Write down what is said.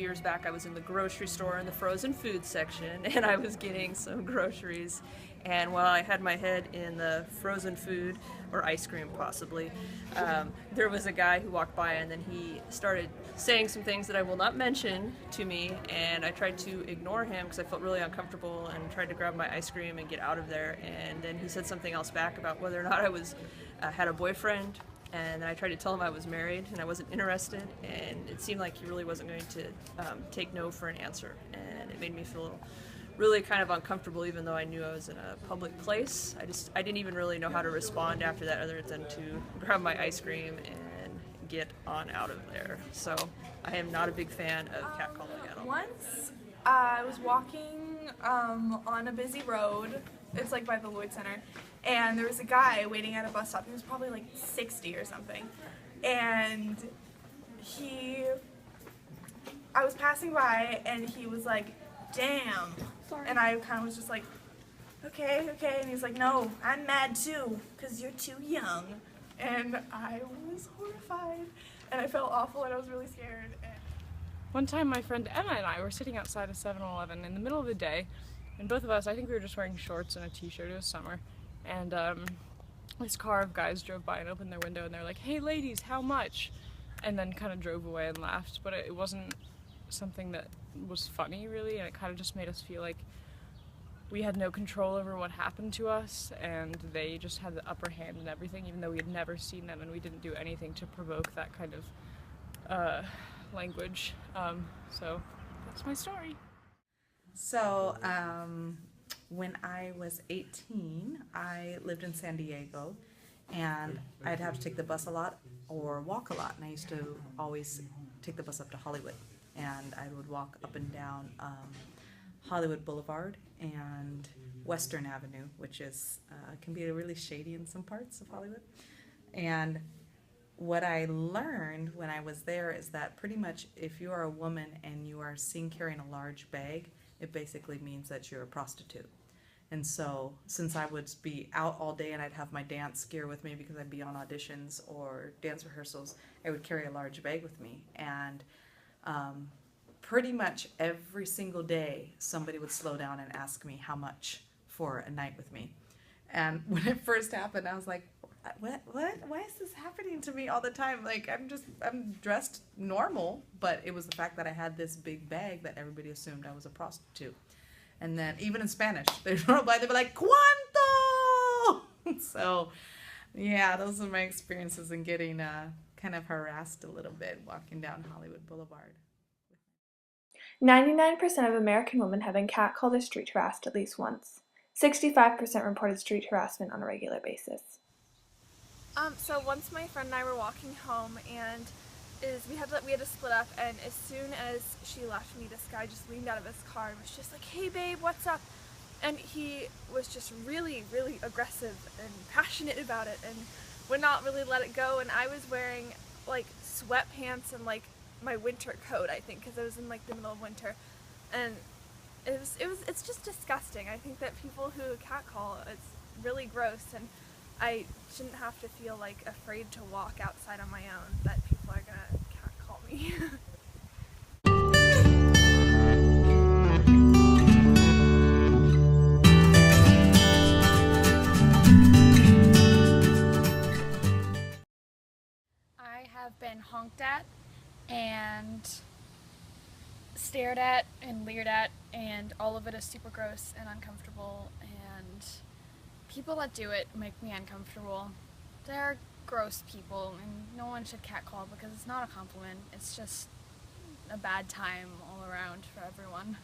years back I was in the grocery store in the frozen food section, and I was getting some groceries, and while I had my head in the frozen food, or ice cream possibly, there was a guy who walked by, and then he started saying some things that I will not mention to me, and I tried to ignore him because I felt really uncomfortable and tried to grab my ice cream and get out of there, and then he said something else back about whether or not I was had a boyfriend. And then I tried to tell him I was married and I wasn't interested, and it seemed like he really wasn't going to take no for an answer, and it made me feel really kind of uncomfortable, even though I knew I was in a public place. I didn't even really know how to respond after that other than to grab my ice cream and get on out of there. So I am not a big fan of catcalling at all. Once I was walking on a busy road, it's like by the Lloyd Center, and there was a guy waiting at a bus stop. He was probably like 60 or something, and I was passing by and he was like, damn. Sorry. And I kind of was just like, okay, and he's like, no, I'm mad too, because you're too young. And I was horrified, and I felt awful, and I was really scared. One time my friend Emma and I were sitting outside a 7-Eleven in the middle of the day, and both of us, I think we were just wearing shorts and a t-shirt. It was summer, and this car of guys drove by and opened their window, and they're like, hey ladies, how much? And then kind of drove away and laughed, but it wasn't something that was funny really, and it kind of just made us feel like we had no control over what happened to us, and they just had the upper hand in everything, even though we had never seen them and we didn't do anything to provoke that kind of language. So that's my story. So when I was 18, I lived in San Diego, and I'd have to take the bus a lot or walk a lot, and I used to always take the bus up to Hollywood, and I would walk up and down Hollywood Boulevard and Western Avenue, which is can be really shady in some parts of Hollywood. And what I learned when I was there is that pretty much if you are a woman and you are seen carrying a large bag, it basically means that you're a prostitute. And so since I would be out all day and I'd have my dance gear with me because I'd be on auditions or dance rehearsals, I would carry a large bag with me. And pretty much every single day somebody would slow down and ask me how much for a night with me. And when it first happened, I was like, what, why is this happening to me all the time? Like, I'm dressed normal, but it was the fact that I had this big bag that everybody assumed I was a prostitute. And then even in Spanish, they'd be like, ¿cuánto? So yeah, those are my experiences in getting kind of harassed a little bit walking down Hollywood Boulevard. 99% of American women have been catcalled or street harassed at least once. 65% reported street harassment on a regular basis. So once my friend and I were walking home, and we had to split up, and as soon as she left me, this guy just leaned out of his car and was just like, hey babe, what's up? And he was just really, really aggressive and passionate about it and would not really let it go. And I was wearing like sweatpants and like my winter coat, I think, because I was in like the middle of winter, and it's just disgusting. I think that people who catcall, it's really gross, and I shouldn't have to feel like afraid to walk outside on my own that people are gonna catcall me. I have been honked at and stared at and leered at, and all of it is super gross and uncomfortable, and people that do it make me uncomfortable. They're gross people, and no one should catcall because it's not a compliment. It's just a bad time all around for everyone.